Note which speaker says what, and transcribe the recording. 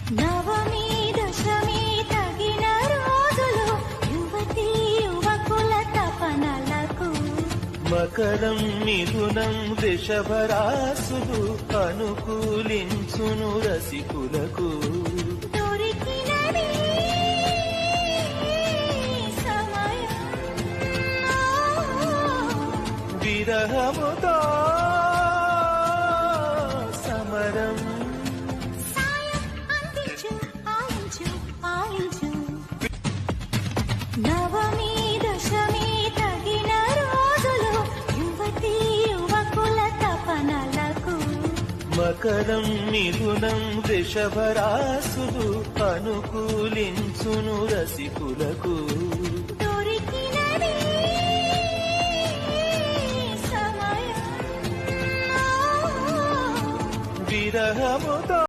Speaker 1: నవమి దశమి తగిన రోజులు యువతీ యువకుల తపనలకు
Speaker 2: మకరం మిథునం వృషభరాశులు అనుకూలించును రసికులకు
Speaker 1: దొరికినది సమయం
Speaker 2: విరహముతో సమరం
Speaker 1: సాయం అందించు ఆలించు ఆలించు నవమి దశమి తగిన రోజులు యువతీ యువకుల తపనలకు
Speaker 2: మకరం మిథునం వృషభరాశులు అనుకూలించును రసికులకు
Speaker 1: దొరికినది సమయం
Speaker 2: విరహముతో